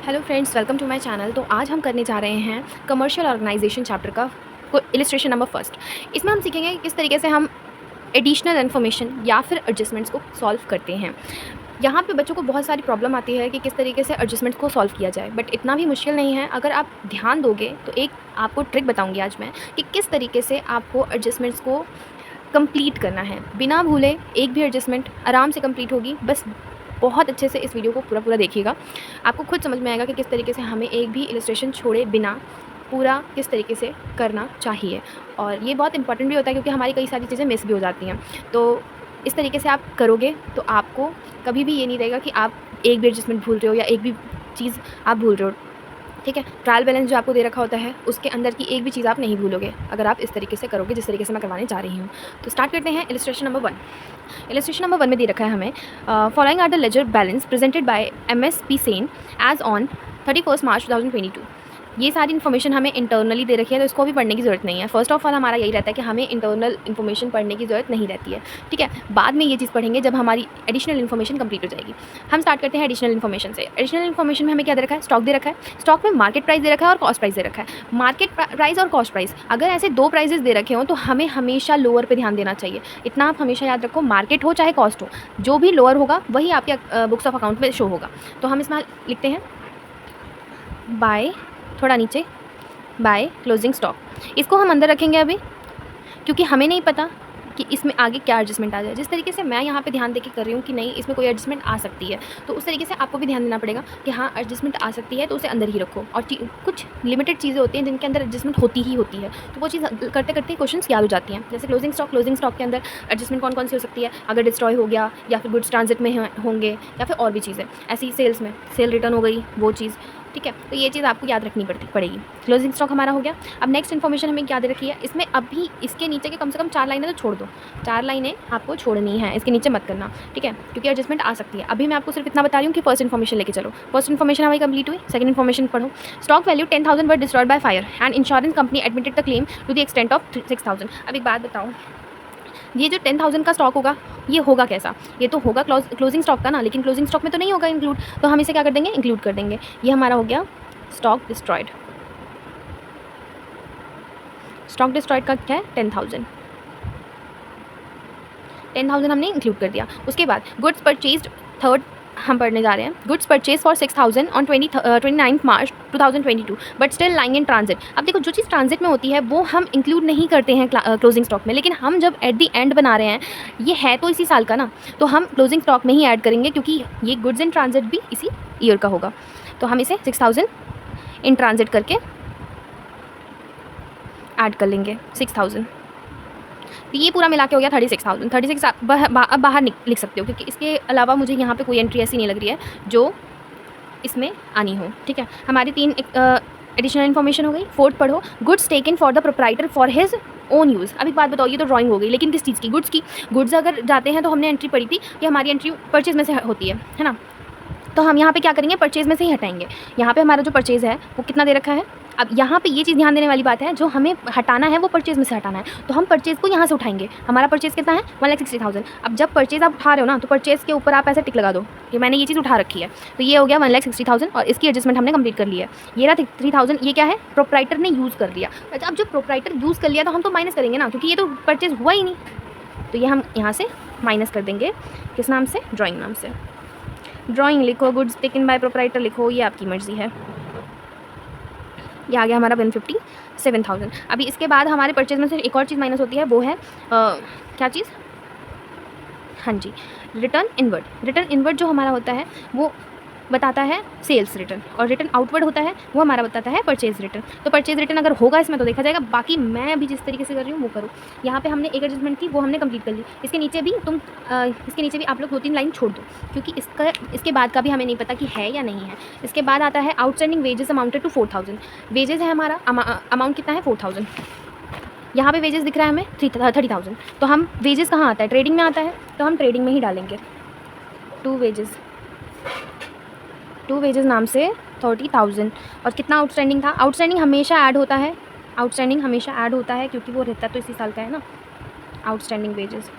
Hello friends, welcome to my channel. तो आज हम करने जा रहे हैं कमर्शियल ऑर्गेनाइजेशन चैप्टर का इलस्ट्रेशन नंबर फर्स्ट। इसमें हम सीखेंगे कि किस तरीके से हम एडिशनल इन्फॉर्मेशन या फिर एडजस्टमेंट्स को सॉल्व करते हैं। यहाँ पे बच्चों को बहुत सारी प्रॉब्लम आती है कि किस तरीके से एडजस्टमेंट्स को सॉल्व किया जाए, बट इतना भी मुश्किल नहीं है अगर आप ध्यान दोगे। तो एक आपको ट्रिक बताऊँगी आज मैं कि किस तरीके से आपको एडजस्टमेंट्स को कंप्लीट करना है। बिना भूले एक भी एडजस्टमेंट आराम से कंप्लीट होगी। बस बहुत अच्छे से इस वीडियो को पूरा देखिएगा, आपको खुद समझ में आएगा कि किस तरीके से हमें एक भी इलस्ट्रेशन छोड़े बिना पूरा किस तरीके से करना चाहिए। और ये बहुत इंपॉर्टेंट भी होता है क्योंकि हमारी कई सारी चीज़ें मिस भी हो जाती हैं। तो इस तरीके से आप करोगे तो आपको कभी भी ये नहीं रहेगा कि आप एक भी एडजस्टमेंट भूल रहे हो या एक भी चीज़ आप भूल रहे हो। ठीक है, ट्रायल बैलेंस जो आपको दे रखा होता है उसके अंदर की एक भी चीज़ आप नहीं भूलोगे अगर आप इस तरीके से करोगे जिस तरीके से मैं करवाने जा रही हूँ। तो स्टार्ट करते हैं इलस्ट्रेशन नंबर 1। इलस्ट्रेशन नंबर 1 में दे रखा है हमें following are the ledger balance presented by MS Sen as on 31 March 2022। ये सारी इन्फॉर्मेशन हमें इंटरनली दे रखी है, तो इसको भी पढ़ने की ज़रूरत नहीं है। फर्स्ट ऑफ ऑल हमारा यही रहता है कि हमें इंटरनल इन्फॉर्मेशन पढ़ने की ज़रूरत नहीं रहती है। ठीक है, बाद में ये चीज़ पढ़ेंगे जब हमारी एडिशनल इन्फॉर्मेशन कंप्लीट हो जाएगी। हम स्टार्ट करते हैं एडिशनल इन्फॉर्मेशन से। एडिशनल इन्फॉर्मेशन में हमें क्या दे रखा है? स्टॉक दे रखा है। स्टॉक में मार्केट प्राइस दे रखा है और कॉस्ट प्राइस दे रखा है। मार्केट प्राइस और कॉस्ट प्राइस, अगर ऐसे दो प्राइजेस दे रखे हों तो हमें हमेशा लोअर पर ध्यान देना चाहिए। इतना आप हमेशा याद रखो, मार्केट हो चाहे कॉस्ट हो, जो भी लोअर होगा वही आपके बुक्स ऑफ अकाउंट में शो होगा। तो हम इसमें लिखते हैं बाय, थोड़ा नीचे, बाय क्लोजिंग स्टॉक। इसको हम अंदर रखेंगे अभी, क्योंकि हमें नहीं पता कि इसमें आगे क्या एडजस्टमेंट आ जाए। जिस तरीके से मैं यहाँ पे ध्यान देके कर रही हूँ कि नहीं इसमें कोई एडजस्टमेंट आ सकती है, तो उस तरीके से आपको भी ध्यान देना पड़ेगा कि हाँ एडजस्टमेंट आ सकती है तो उसे अंदर ही रखो। और कुछ लिमिटेड चीज़ें होती हैं जिनके अंदर एडजस्टमेंट होती ही है, तो वो चीज़ करते करते क्वेश्चन याद हो जाती हैं। जैसे क्लोजिंग स्टॉक के अंदर एडजस्टमेंट कौन सी हो सकती है? अगर डिस्ट्रॉय हो गया या फिर गुड्स ट्रांजिट में होंगे या फिर और भी चीज़ें ऐसी, सेल्स में सेल रिटर्न हो गई वो चीज़। ठीक है, तो ये चीज़ आपको याद रखनी पड़ेगी। क्लोजिंग स्टॉक हमारा हो गया। अब नेक्स्ट इन्फॉर्मेशन हमें क्या दे रखी है इसमें? अभी इसके नीचे के कम से कम 4 लाइनें तो छोड़ दो, 4 लाइनें आपको छोड़नी है, इसके नीचे मत करना। ठीक है, क्योंकि एडजस्टमेंट आ सकती है। अभी मैं आपको सिर्फ इतना बता रही हूँ कि फर्स्ट इन्फॉर्मेशन लेके चलो। फर्स्ट इन्फॉर्मेशन हमारी कंप्लीट हुई। सेकंड इन्फॉर्मेशन पढ़ो। Stock value 10,000 were destroyed by fire and insurance company admitted the claim to the extent of 6,000। अब एक बात बताओ, ये जो 10,000 का स्टॉक होगा ये होगा कैसा? ये तो होगा क्लोजिंग स्टॉक का ना, लेकिन क्लोजिंग स्टॉक में तो नहीं होगा इंक्लूड, तो हम इसे क्या कर देंगे? इंक्लूड कर देंगे। ये हमारा हो गया स्टॉक डिस्ट्रॉयड। स्टॉक डिस्ट्रॉयड का क्या है? 10,000 हमने इंक्लूड कर दिया। उसके बाद गुड्स परचेज्ड, थर्ड हम पढ़ने जा रहे हैं। Goods purchase for 6,000 on 29 March 2022 but still lying in transit. अब देखो, जो चीज़ ट्रांजिट में होती है वो हम इंक्लूड नहीं करते हैं क्लोजिंग स्टॉक में, लेकिन हम जब एट द एंड बना रहे हैं, ये है तो इसी साल का ना, तो हम क्लोजिंग स्टॉक में ही ऐड करेंगे क्योंकि ये गुड्स इन ट्रांजिट भी इसी ईयर का होगा। तो हम इसे 6,000 इन ट्रांजिट करके ऐड कर लेंगे 6,000। तो ये पूरा मिला के हो गया 36,000। 36 आप अब बाहर लिख सकते हो, क्योंकि इसके अलावा मुझे यहाँ पे कोई एंट्री ऐसी नहीं लग रही है जो इसमें आनी हो। ठीक है, हमारी 3 एडिशनल इन्फॉर्मेशन हो गई। फोर्थ पढ़ो। Goods taken for the proprietor for his own use. अब एक बात बताओ, ये तो ड्राइंग हो गई, लेकिन किस चीज़ की? गुड्स की। गुड्स अगर जाते हैं तो हमने एंट्री पढ़ी थी कि हमारी एंट्री परचेज में से होती है ना, तो हम यहाँ पे क्या करेंगे? परचेज में से ही हटाएंगे। यहाँ पे हमारा जो परचेज है वो कितना दे रखा है? अब यहाँ पे ये चीज़ ध्यान देने वाली बात है, जो हमें हटाना है वो परचेज में से हटाना है, तो हम परचेज को यहाँ से उठाएंगे। हमारा परचेज कितना है? 1,60,000। अब जब परचेज आप उठा रहे हो ना, तो परचेज के ऊपर आप ऐसे टिक लगा दो कि मैंने ये चीज़ उठा रखी है। तो ये हो गया 1,60,000 और इसकी एडजस्टमेंट हमने कंप्लीट कर ली है। ये रहा 3,000। ये क्या है? प्रोप्राइटर ने यूज़ कर लिया। अब जब प्रोप्राइटर यूज़ कर लिया तो हम तो माइनस करेंगे ना, क्योंकि ये तो परचेज हुआ ही नहीं, तो ये हम यहाँ से माइनस कर देंगे। किस नाम से? ड्राइंग नाम से। ड्राइंग लिखो, गुड्स टेकन बाय प्रोप्राइटर लिखो, ये आपकी मर्जी है। ये आ गया हमारा 157,000। अभी इसके बाद हमारे परचेज में से एक और चीज़ माइनस होती है, वो है क्या चीज़? हाँ जी, रिटर्न इनवर्ड। रिटर्न इनवर्ड जो हमारा होता है वो बताता है सेल्स रिटर्न, और रिटर्न आउटवर्ड होता है वो हमारा बताता है परचेज रिटर्न। तो परचेज रिटर्न अगर होगा इसमें तो देखा जाएगा, बाकी मैं अभी जिस तरीके से कर रही हूँ वो करो। यहाँ पे हमने एक एडजस्टमेंट थी वो हमने कंप्लीट कर ली। इसके नीचे भी इसके नीचे भी आप लोग 2-3 लाइन छोड़ दो, क्योंकि इसके बाद का भी हमें नहीं पता कि है या नहीं है। इसके बाद आता है outstanding wages amounted to 4,000। Wages है हमारा, अमाउंट कितना है? 4,000। यहाँ पे वेजेस दिख रहा है हमें 30,000। तो हम वेजेस कहाँ आता है? ट्रेडिंग में आता है, तो हम ट्रेडिंग में ही डालेंगे। टू वेजेस नाम से 30,000। और कितना आउटस्टैंडिंग था? आउटस्टैंडिंग हमेशा ऐड होता है, आउटस्टैंडिंग हमेशा ऐड होता है क्योंकि वो रहता तो इसी साल का है ना। Outstanding wages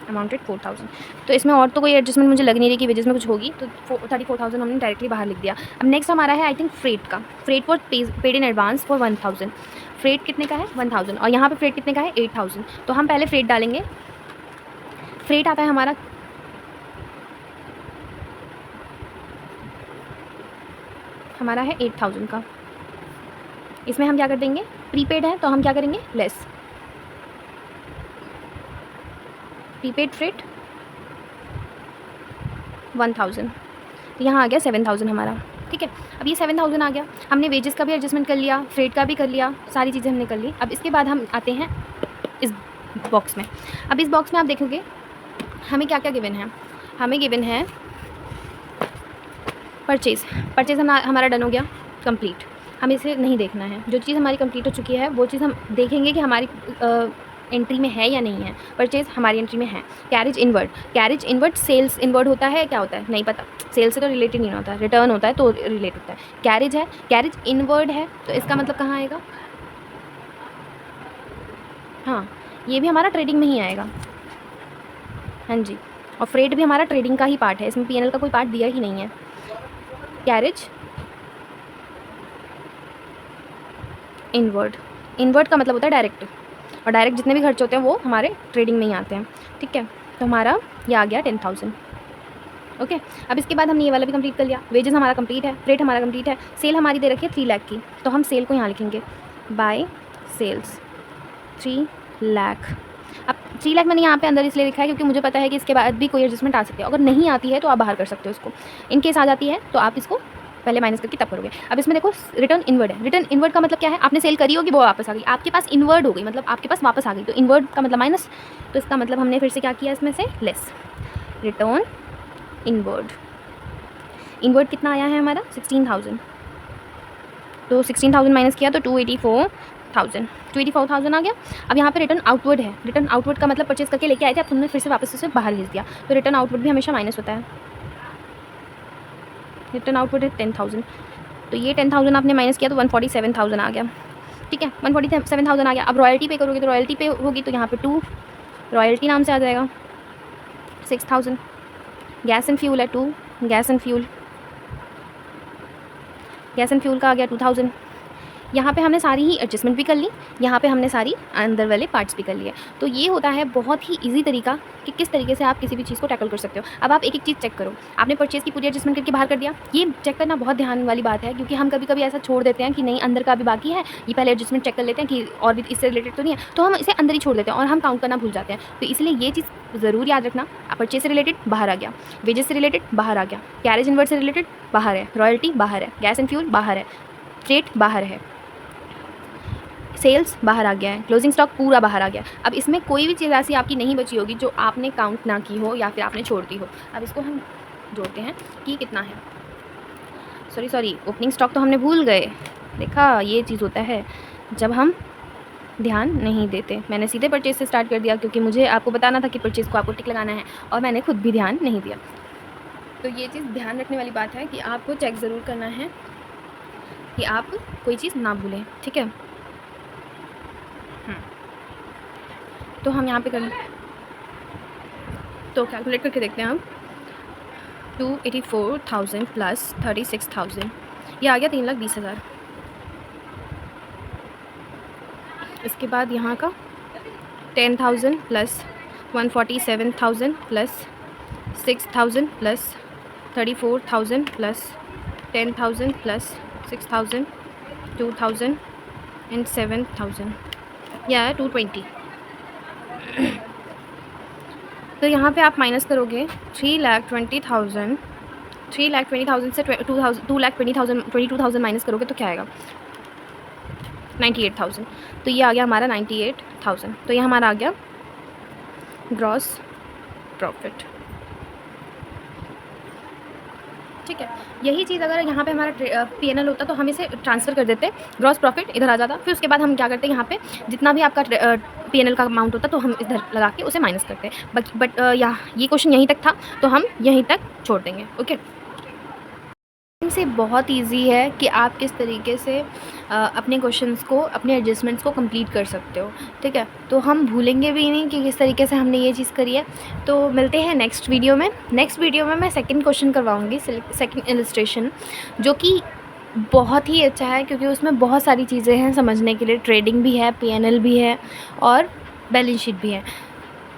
amounted 4000। तो इसमें और तो कोई एडजस्टमेंट मुझे लग नहीं रही कि वेजेस में कुछ होगी, तो 34,000 हमने डायरेक्टली बाहर लिख दिया। अब नेक्स्ट हमारा है आई थिंक फ्रेट का। Freight was paid in advance for 1000। Freight कितने का है 1000 और यहाँ पे फ्रेट कितने का है 8000। तो हम पहले फ्रेट डालेंगे। फ्रेट आता है हमारा है 8000 का। इसमें हम क्या कर देंगे, प्रीपेड है तो हम क्या करेंगे लेस, प्रीपेड फ्रेट 1000। तो यहाँ आ गया 7000 हमारा। ठीक है, अब ये 7000 आ गया। हमने वेजेस का भी एडजस्टमेंट कर लिया, फ्रेट का भी कर लिया, सारी चीज़ें हमने कर ली। अब इसके बाद हम आते हैं इस बॉक्स में। अब इस बॉक्स में आप देखोगे हमें क्या क्या गिवन है। हमें गिवन है परचेज़ हमारा डन हो गया कंप्लीट। हमें इसे नहीं देखना है, जो चीज़ हमारी कंप्लीट हो चुकी है वो चीज़ हम देखेंगे कि हमारी एंट्री में है या नहीं है। परचेज़ हमारी एंट्री में है। कैरेज इनवर्ड सेल्स इनवर्ड होता है, क्या होता है नहीं पता, सेल्स से तो रिलेटेड नहीं होता, रिटर्न होता है तो रिलेट होता है। कैरेज इनवर्ड है तो इसका मतलब कहाँ आएगा, हाँ ये भी हमारा ट्रेडिंग में ही आएगा। हाँ जी, और फ्रेट भी हमारा ट्रेडिंग का ही पार्ट है, इसमें पीएनएल का कोई पार्ट दिया ही नहीं है। कैरेज इनवर्ड का मतलब होता है डायरेक्ट, और डायरेक्ट जितने भी खर्च होते हैं वो हमारे ट्रेडिंग में ही आते हैं। ठीक है, तो हमारा ये आ गया 10,000। ओके, अब इसके बाद हमने ये वाला भी कंप्लीट कर लिया। वेजेस हमारा कंप्लीट है, फ्रेट हमारा कंप्लीट है। सेल हमारी दे रखी है 3 लाख की, तो हम सेल को यहाँ लिखेंगे बाय सेल्स 3 लाख। अब 3 लाख मैंने यहाँ पे अंदर इसलिए लिखा है क्योंकि मुझे पता है कि इसके बाद भी कोई एडजस्टमेंट आ सकती है। अगर नहीं आती है तो आप बाहर कर सकते हो इसको, इन केस आ जाती है तो आप इसको पहले माइनस करके तब करोगे। अब इसमें देखो रिटर्न इनवर्ड है। रिटर्न इनवर्ड का मतलब क्या है, आपने सेल करी होगी वो वापस आ गई, आपके पास इनवर्ड हो गई, मतलब आपके पास वापस आ गई, तो इनवर्ड का मतलब माइनस। तो इसका मतलब हमने फिर से क्या किया, इसमें से लेस। रिटर्न इनवर्ड कितना आया है हमारा 16,000, तो 16,000 माइनस किया तो 284,000 आ गया। अब यहाँ पे रिटर्न आउटवर्ड है। रिटर्न आउटवर्ड का मतलब परचेज करके लेके आए थे, अब तुमने फिर से वापस उसे बाहर भेज दिया, तो रिटर्न आउटवर्ड भी हमेशा माइनस होता है। रिटर्न आउटपुट है 10,000, तो ये 10,000 आपने माइनस किया तो 147,000 आ गया। ठीक है, 147,000 आ गया। अब रॉयल्टी पे करोगे तो रॉयल्टी पे होगी तो यहाँ पे 2 रॉयल्टी नाम से आ जाएगा 6,000। गैस एंड फ्यूल है 2 गैस एंड फ्यूल का आ गया 2,000। यहाँ पे हमने सारी ही एडजस्टमेंट भी कर ली, यहाँ पे हमने सारी अंदर वाले पार्ट्स भी कर लिए। तो ये होता है बहुत ही इजी तरीका कि किस तरीके से आप किसी भी चीज़ को टैकल कर सकते हो। अब आप एक एक चीज़ चेक करो। आपने परचेज़ की पूरी एडजस्टमेंट करके बाहर कर दिया, ये चेक करना बहुत ध्यान वाली बात है, क्योंकि हम कभी कभी ऐसा छोड़ देते हैं कि नहीं अंदर का भी बाकी है, ये पहले एडजस्टमेंट चेक कर लेते हैं कि और भी इससे रिलेटेड तो नहीं है, तो हम इसे अंदर ही छोड़ देते हैं और हम काउंट करना भूल जाते हैं। तो इसलिए ये चीज़ ज़रूर याद रखना। परचेज से रिलेटेड बाहर आ गया, वेजेस से रिलेटेड बाहर आ गया, कैरेज इनवर्ड से रिलेटेड बाहर है, रॉयल्टी बाहर है, गैस एंड फ्यूल बाहर है, फ्रेट बाहर है, सेल्स बाहर आ गया है, क्लोजिंग स्टॉक पूरा बाहर आ गया। अब इसमें कोई भी चीज़ ऐसी आपकी नहीं बची होगी जो आपने काउंट ना की हो या फिर आपने छोड़ दी हो। अब इसको हम जोड़ते हैं कि कितना है। सॉरी ओपनिंग स्टॉक तो हमने भूल गए। देखा, ये चीज़ होता है जब हम ध्यान नहीं देते। मैंने सीधे परचेज से स्टार्ट कर दिया क्योंकि मुझे आपको बताना था कि परचेज़ को आपको टिक लगाना है, और मैंने खुद भी ध्यान नहीं दिया। तो ये चीज़ ध्यान रखने वाली बात है कि आपको चेक ज़रूर करना है कि आप कोई चीज़ ना भूलें। ठीक है, तो हम यहाँ पे कर, तो कैलकुलेट करके देखते हैं हम। 284,000 प्लस 36,000, ये आ गया 3,20,000। इसके बाद यहाँ का 10,000 plus 147,000 plus 6,000 plus 34,000 plus 10,000 plus 6,000 2,000 and 7,000, यह है 220। तो यहाँ पे आप माइनस करोगे 3,20,000 से 2,20,000 माइनस करोगे तो क्या आएगा 98,000। तो ये आ गया हमारा 98,000। तो ये हमारा आ गया ग्रॉस प्रॉफिट। ठीक है, यही चीज़ अगर यहाँ पे हमारा पीएनएल होता तो हम इसे ट्रांसफ़र कर देते, ग्रॉस प्रॉफिट इधर आ जाता। फिर उसके बाद हम क्या करते हैं, यहाँ पे जितना भी आपका पीएनएल का अमाउंट होता तो हम इधर लगा के उसे माइनस करते हैं। बट ये क्वेश्चन यहीं तक था तो हम यहीं तक छोड़ देंगे। ओके, से बहुत इजी है कि आप किस तरीके से अपने क्वेश्चंस को, अपने एडजस्टमेंट्स को कंप्लीट कर सकते हो, ठीक है। तो हम भूलेंगे भी नहीं कि किस तरीके से हमने ये चीज़ करी है। तो मिलते हैं नेक्स्ट वीडियो में। नेक्स्ट वीडियो में मैं सेकंड क्वेश्चन करवाऊँगी, सेकंड इलस्ट्रेशन, जो कि बहुत ही अच्छा है क्योंकि उसमें बहुत सारी चीज़ें हैं समझने के लिए। ट्रेडिंग भी है, पीएनएल भी है और बैलेंस शीट भी है।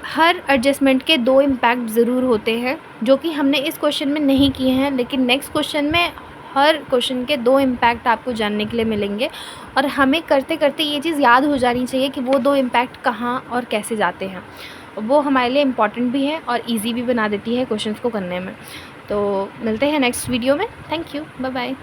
हर एडजस्टमेंट के 2 इम्पैक्ट ज़रूर होते हैं जो कि हमने इस क्वेश्चन में नहीं किए हैं, लेकिन नेक्स्ट क्वेश्चन में हर क्वेश्चन के 2 इम्पैक्ट आपको जानने के लिए मिलेंगे। और हमें करते करते ये चीज़ याद हो जानी चाहिए कि वो 2 इम्पैक्ट कहाँ और कैसे जाते हैं। वो हमारे लिए इम्पॉर्टेंट भी है और ईजी भी बना देती है क्वेश्चंस को करने में। तो मिलते हैं नेक्स्ट वीडियो में। Thank you, bye bye.